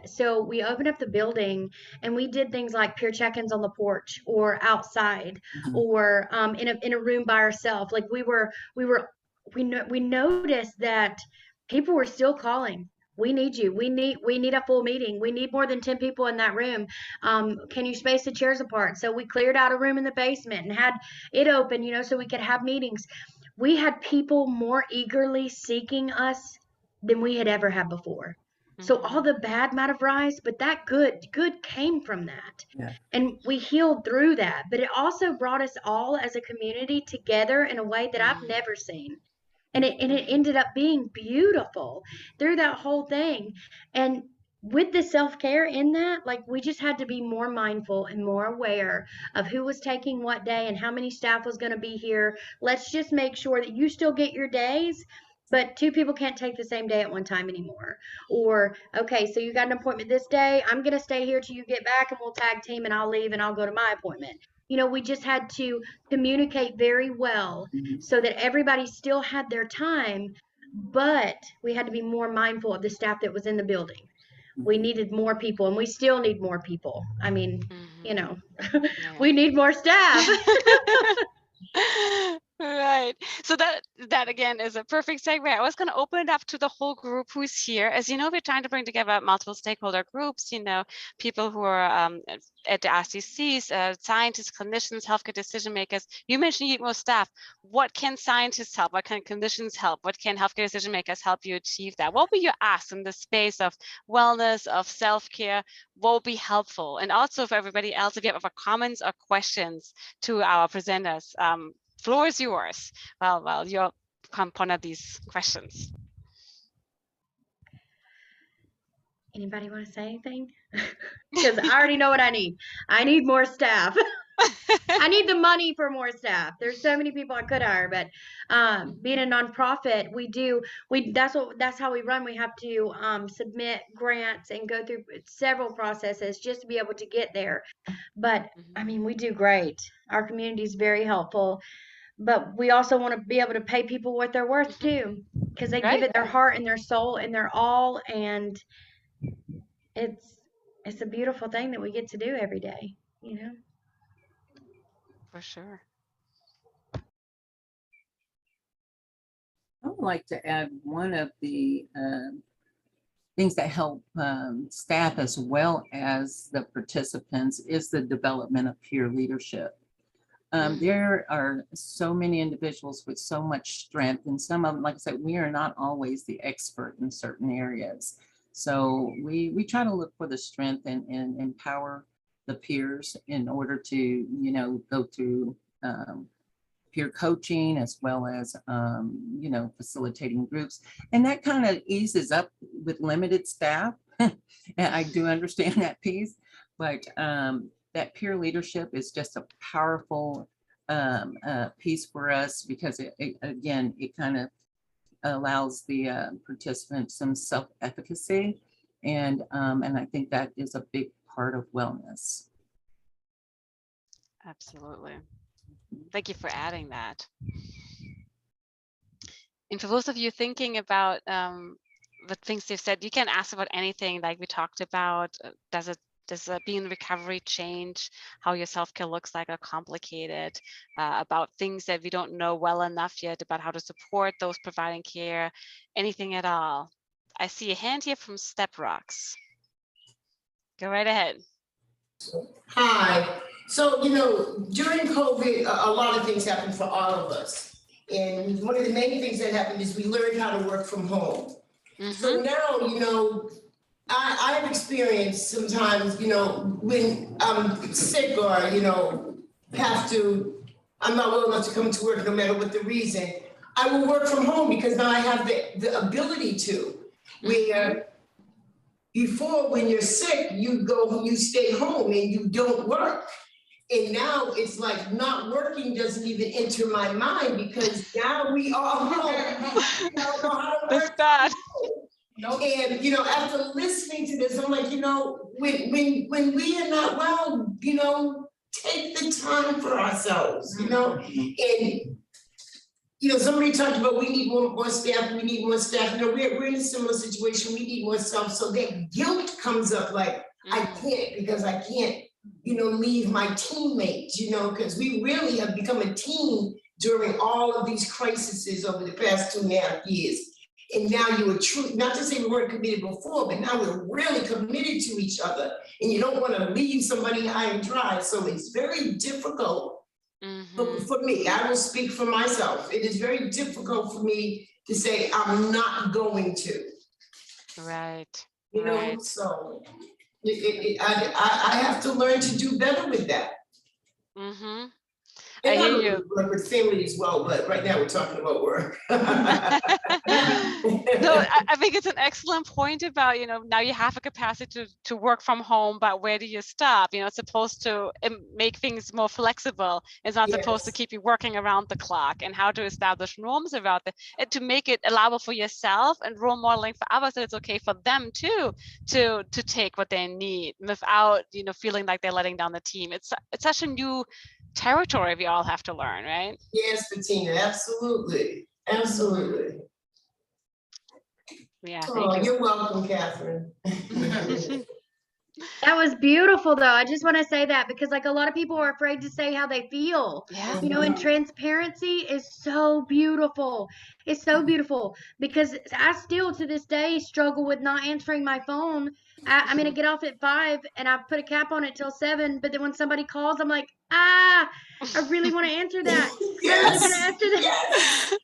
So we opened up the building and we did things like peer check-ins on the porch or outside or in a room by ourselves. Like we noticed that people were still calling. We need you. We need a full meeting. We need more than 10 people in that room. Can you space the chairs apart? So we cleared out a room in the basement and had it open, you know, so we could have meetings. We had people more eagerly seeking us than we had ever had before. So all the bad might have risen, but that good came from that. Yeah. And we healed through that. But it also brought us all as a community together in a way that I've never seen. And it ended up being beautiful through that whole thing. And with the self-care in that, like we just had to be more mindful and more aware of who was taking what day and how many staff was going to be here. Let's just make sure that you still get your days, but 2 people can't take the same day at one time anymore. Or, okay, so you got an appointment this day. I'm going to stay here till you get back and we'll tag team and I'll leave and I'll go to my appointment. You know, we just had to communicate very well so that everybody still had their time, but we had to be more mindful of the staff that was in the building. We needed more people and we still need more people. I mean, you know, we need more staff. Right. So that again is a perfect segue. I was going to open it up to the whole group who's here. As you know, we're trying to bring together multiple stakeholder groups, you know, people who are at the RCCs, scientists, clinicians, healthcare decision makers. You mentioned you need more staff. What can scientists help? What can clinicians help? What can healthcare decision makers help you achieve that? What will you ask in the space of wellness, of self-care? What will be helpful? And also for everybody else, if you have other comments or questions to our presenters, floor is yours. Well, you'll ponder these questions. Anybody want to say anything? Because I already know what I need. I need more staff. I need the money for more staff. There's so many people I could hire, but being a nonprofit, that's how we run. We have to submit grants and go through several processes just to be able to get there. But I mean, we do great. Our community is very helpful, but we also want to be able to pay people what they're worth too, because they give it their heart and their soul and their all, and it's a beautiful thing that we get to do every day, you know. For sure. I would like to add one of the things that help staff as well as the participants is the development of peer leadership. There are so many individuals with so much strength, and some of them, like I said, we are not always the expert in certain areas. So we try to look for the strength and empower the peers in order to, you know, go through peer coaching as well as, you know, facilitating groups. And that kind of eases up with limited staff. And I do understand that piece, but that peer leadership is just a powerful piece for us, because again, it kind of allows the participants some self-efficacy. And I think that is a big part of wellness. Absolutely. Thank you for adding that. And for those of you thinking about the things you've said, you can ask about anything like we talked about. Does being in recovery change how your self-care looks like, or complicated, about things that we don't know well enough yet about how to support those providing care, anything at all? I see a hand here from Step Rocks. Go right ahead. Hi. So, you know, during COVID, a lot of things happened for all of us. And one of the main things that happened is we learned how to work from home. So now, you know, I've experienced sometimes, you know, when I'm sick or, you know, I'm not well enough to come to work no matter what the reason, I will work from home because now I have the ability to. Where before, when you're sick, you stay home and you don't work. And now it's like not working doesn't even enter my mind, because now we all know how to work. Bad. And, you know, after listening to this, I'm like, you know, when we are not well, you know, take the time for ourselves, you know. And, you know, somebody talked about we need more staff, we need more staff. You know, we're in a similar situation, we need more staff. So that guilt comes up, like, I can't, because I can't, you know, leave my teammates, you know, because we really have become a team during all of these crises over the past 2.5 years. And now you are true, not to say we weren't committed before, but now we're really committed to each other. And you don't want to leave somebody high and dry. So it's very difficult for me. I will speak for myself. It is very difficult for me to say I'm not going to. Right. You know, so I have to learn to do better with that. I hear you. Work with family as well, but right now we're talking about work. No, I think it's an excellent point about, you know, now you have a capacity to work from home, but where do you stop? You know, it's supposed to make things more flexible. It's not supposed to keep you working around the clock, and how to establish norms about it, and to make it allowable for yourself and role modeling for others, that it's okay for them too to take what they need without, you know, feeling like they're letting down the team. It's such a new territory we all have to learn, right? Yes, Bettina, absolutely. Absolutely. Yeah, thank you. You're welcome, Catherine. That was beautiful, though. I just want to say that, because like a lot of people are afraid to say how they feel. Yeah. You know, and transparency is so beautiful. It's so beautiful, because I still to this day struggle with not answering my phone I mean, I get off at 5 and I put a cap on it till 7, but then when somebody calls, I'm like, I really want to answer that. I really want to Yes, answer that. yes.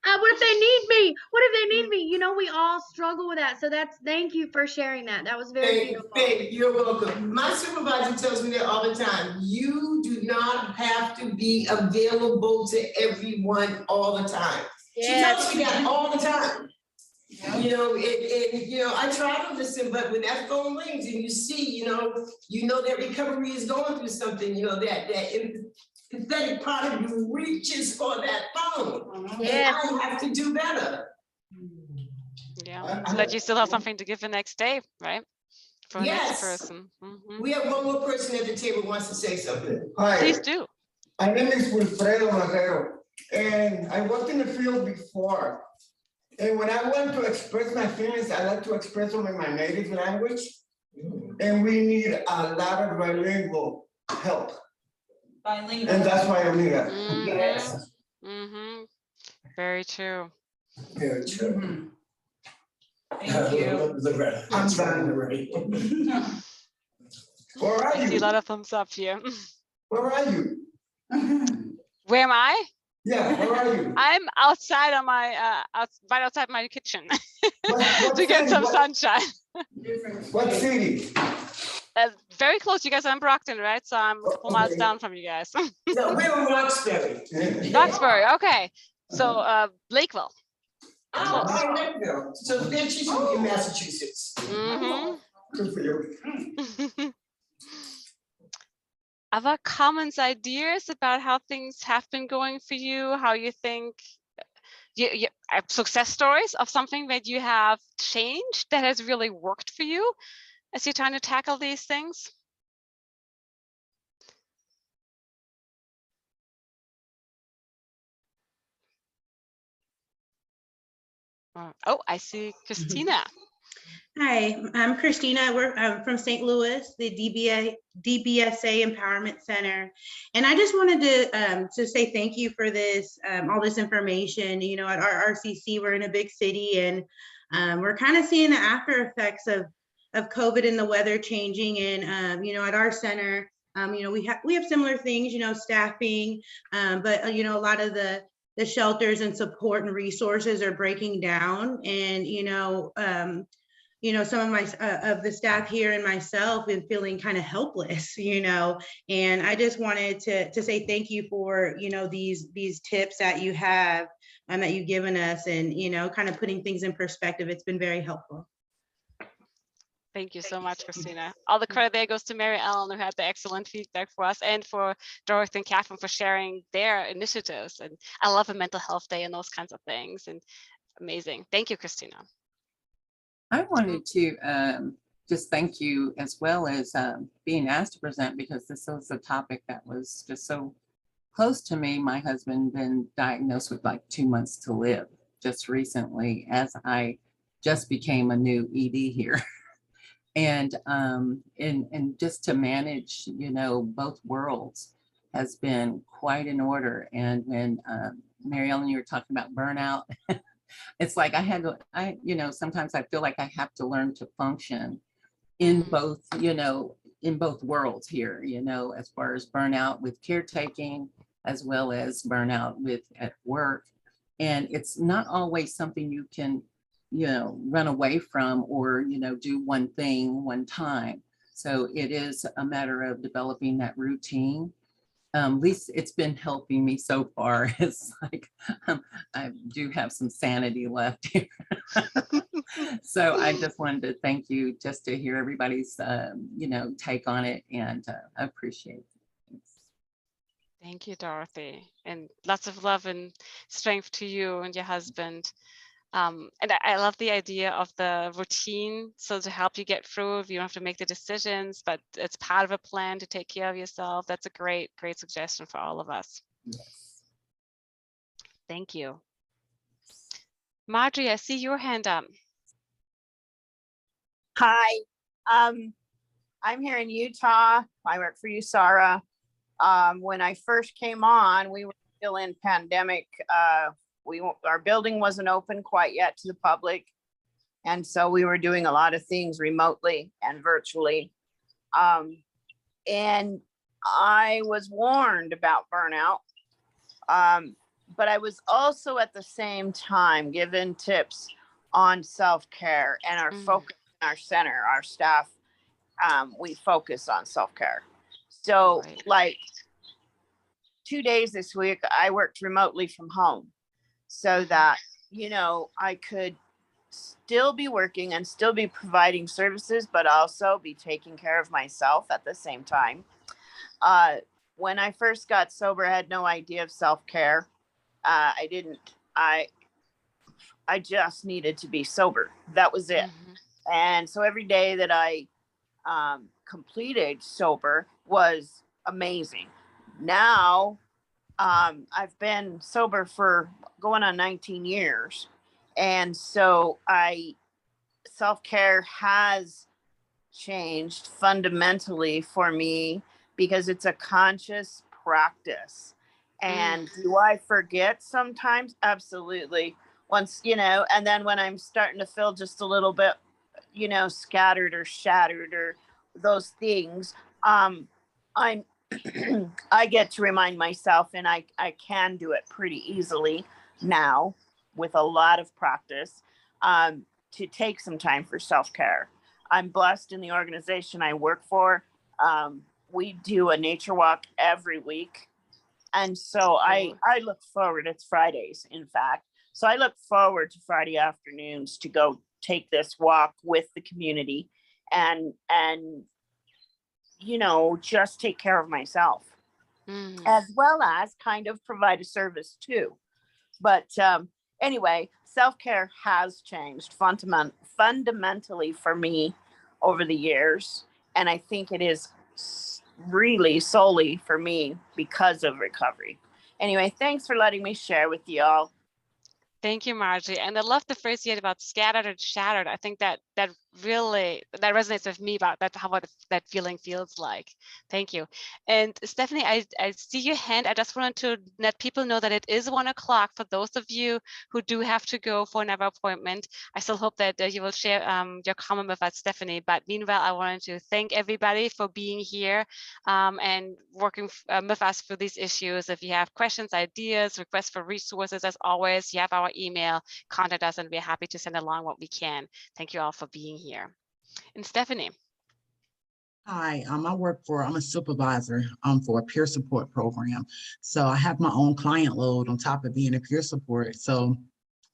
What if they need me? What if they need me? You know, we all struggle with that. So thank you for sharing that. That was very beautiful. You're welcome. My supervisor tells me that all the time. You do not have to be available to everyone all the time. She tells me that all the time. You know, you know, I try to listen, but when that phone rings and you see, you know that recovery is going through something, you know, that empathetic part of you reaches for that phone. And I have to do better. Yeah, so that you still have something to give the next day, right? For the next Yes. person. We have one more person at the table who wants to say something. Hi. Please do. My name is Wilfredo Marrero, and I worked in the field before. And when I want to express my feelings, I like to express them in my native language. And we need a lot of bilingual help. Bilingual. And that's why I'm here. Yes. Very true. Very true. Thank you. I'm done already. Where are I see a you? lot of thumbs up here. Where are you? Where am I? Yeah, where are you? I'm outside on my right outside my kitchen What to get city? some What- sunshine. What city? Very close. You guys are in Brockton, right? So I'm a couple miles down from you guys. No, we're in Roxbury. Roxbury. Okay. So Lakeville. Oh, Lakeville. So then she's in Massachusetts. Good for you. Other comments, ideas about how things have been going for you, how you think success stories of something that you have changed that has really worked for you as you're trying to tackle these things? Oh, I see Christina. Hi, I'm Christina. I'm from St. Louis, the DBSA Empowerment Center. And I just wanted to say thank you for this, all this information. You know, at our RCC, we're in a big city, and we're kind of seeing the after effects of COVID and the weather changing. And, you know, at our center, you know, we have similar things, you know, staffing, but, you know, a lot of the shelters and support and resources are breaking down. And, you know, some of my of the staff here and myself been feeling kind of helpless, you know, and I just wanted to say thank you for, you know, these tips that you have and that you've given us, and, you know, kind of putting things in perspective. It's been very helpful. Thank you so much, Christina. All the credit there goes to Mary Ellen, who had the excellent feedback for us, and for Dorothy and Catherine for sharing their initiatives. And I love a mental health day and those kinds of things. And amazing. Thank you, Christina. I wanted to just thank you, as well as being asked to present, because this was a topic that was just so close to me. My husband been diagnosed with like 2 months to live just recently, as I just became a new ED here. And just to manage, you know, both worlds has been quite an order. And when Mary Ellen, you were talking about burnout, it's like you know, sometimes I feel like I have to learn to function in both, you know, in both worlds here, you know, as far as burnout with caretaking, as well as burnout at work. And it's not always something you can, you know, run away from, or, you know, do one thing one time. So it is a matter of developing that routine. At least it's been helping me so far. It's like I do have some sanity left here. So I just wanted to thank you, just to hear everybody's, you know, take on it, and appreciate it. Thanks. Thank you, Dorothy, and lots of love and strength to you and your husband. And I love the idea of the routine, so to help you get through, if you don't have to make the decisions, but it's part of a plan to take care of yourself. That's a great suggestion for all of us. Yes. Thank you. Marjorie, I see your hand up. Hi, I'm here in Utah. I work for USARA. When I first came on, we were still in pandemic. Our building wasn't open quite yet to the public. And so we were doing a lot of things remotely and virtually. And I was warned about burnout. But I was also at the same time given tips on self-care and our focus in our center, our staff. We focus on self-care. So like 2 days this week, I worked remotely from home so that, you know, I could still be working and still be providing services, but also be taking care of myself at the same time. When I first got sober, I had no idea of self-care. I just needed to be sober. That was it. And so every day that I completed sober was amazing. Now, I've been sober for going on 19 years. And so self-care has changed fundamentally for me because it's a conscious practice. And do I forget sometimes? Absolutely. Once, you know, and then when I'm starting to feel just a little bit, you know, scattered or shattered or those things, I'm I get to remind myself, and I can do it pretty easily now with a lot of practice, to take some time for self-care. I'm blessed in the organization I work for. We do a nature walk every week. And so I look forward, it's Fridays, in fact. So I look forward to Friday afternoons to go take this walk with the community and you know, just take care of myself, as well as kind of provide a service too. But anyway, self-care has changed fundamentally for me over the years. And I think it is really solely for me because of recovery. Anyway, thanks for letting me share with you all. Thank you, Margie. And I love the phrase you had about scattered and shattered. I think that really resonates with me about what that feeling feels like. Thank you. And Stephanie, I see your hand. I just wanted to let people know that it is 1 o'clock for those of you who do have to go for another appointment. I still hope that you will share your comment with us, Stephanie. But meanwhile, I wanted to thank everybody for being here and working with us through these issues. If you have questions, ideas, requests for resources, as always, you have our email, contact us, and we're happy to send along what we can. Thank you all for being here. And Stephanie. Hi, I'm a supervisor for a peer support program. So I have my own client load on top of being a peer support. So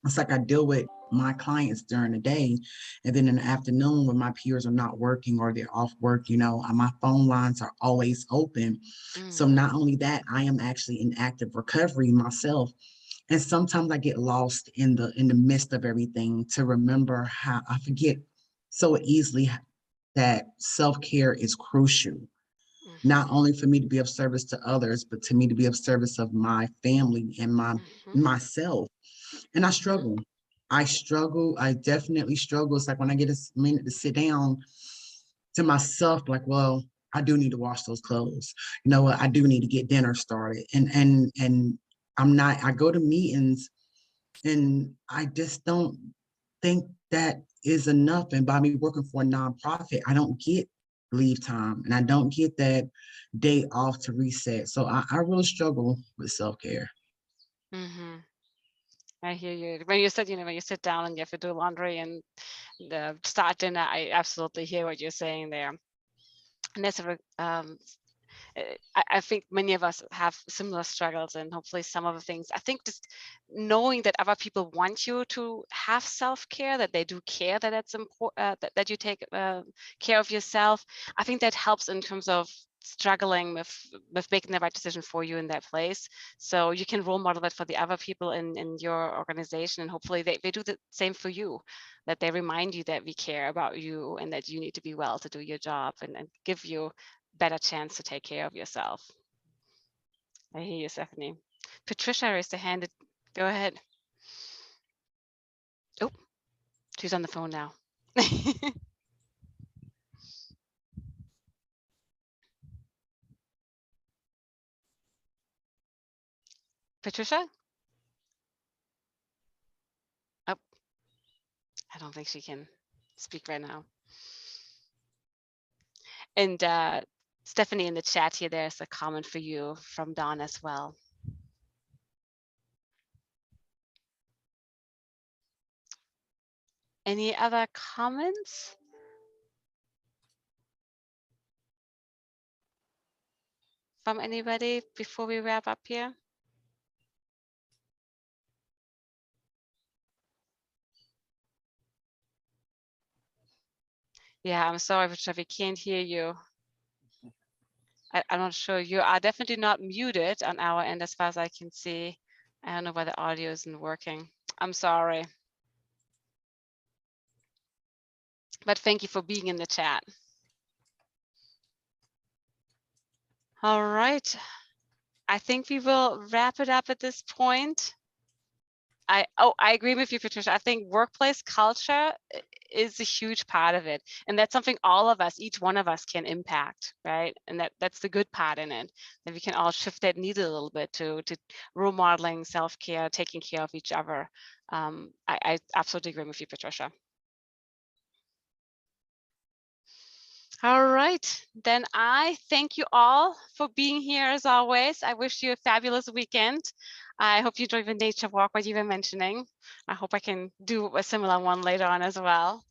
it's like I deal with my clients during the day, and then in the afternoon when my peers are not working or they're off work, you know, my phone lines are always open. So not only that, I am actually in active recovery myself. And sometimes I get lost in the midst of everything to remember how I forget so easily that self-care is crucial, not only for me to be of service to others, but to me to be of service of my family and myself. And I struggle. I definitely struggle. It's like when I get a minute to sit down to myself, like, well, I do need to wash those clothes. You know what? I do need to get dinner started. And I go to meetings and I just don't think that is enough. And by me working for a nonprofit, I don't get leave time and I don't get that day off to reset. So I really struggle with self-care. I hear you. When you said, when you sit down and you have to do laundry and start dinner, I absolutely hear what you're saying there. And that's I think many of us have similar struggles, and hopefully some of the things, I think just knowing that other people want you to have self-care, that they do care, that that's important, that you take care of yourself. I think that helps in terms of struggling with making the right decision for you in that place. So you can role model that for the other people in your organization, and hopefully they do the same for you, that they remind you that we care about you and that you need to be well to do your job and give you better chance to take care of yourself. I hear you, Stephanie. Patricia raised her hand. Go ahead. Oh, she's on the phone now. Patricia? Oh, I don't think she can speak right now. And Stephanie, in the chat here, there's a comment for you from Dawn as well. Any other comments? From anybody before we wrap up here? Yeah, I'm sorry, Patricia, we can't hear you. I'm not sure. You are definitely not muted on our end as far as I can see. I don't know why the audio isn't working. I'm sorry. But thank you for being in the chat. All right. I think we will wrap it up at this point. I agree with you, Patricia. I think workplace culture is a huge part of it. And that's something all of us, each one of us can impact, right? And that's the good part in it, that we can all shift that needle a little bit to role modeling, self-care, taking care of each other. I absolutely agree with you, Patricia. All right, then I thank you all for being here as always. I wish you a fabulous weekend. I hope you enjoy the nature walk, what you were mentioning. I hope I can do a similar one later on as well.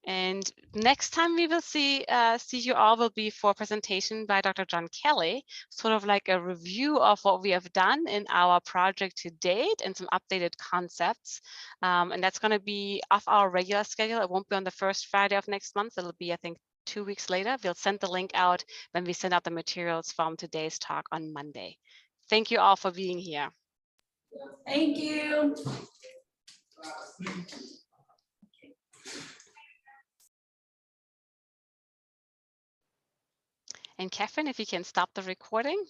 And next time we will see you all will be for a presentation by Dr. John Kelly, sort of like a review of what we have done in our project to date and some updated concepts. And that's going to be off our regular schedule. It won't be on the first Friday of next month. It'll be, I think, 2 weeks later. We'll send the link out when we send out the materials from today's talk on Monday. Thank you all for being here. Thank you. And Catherine, if you can stop the recording.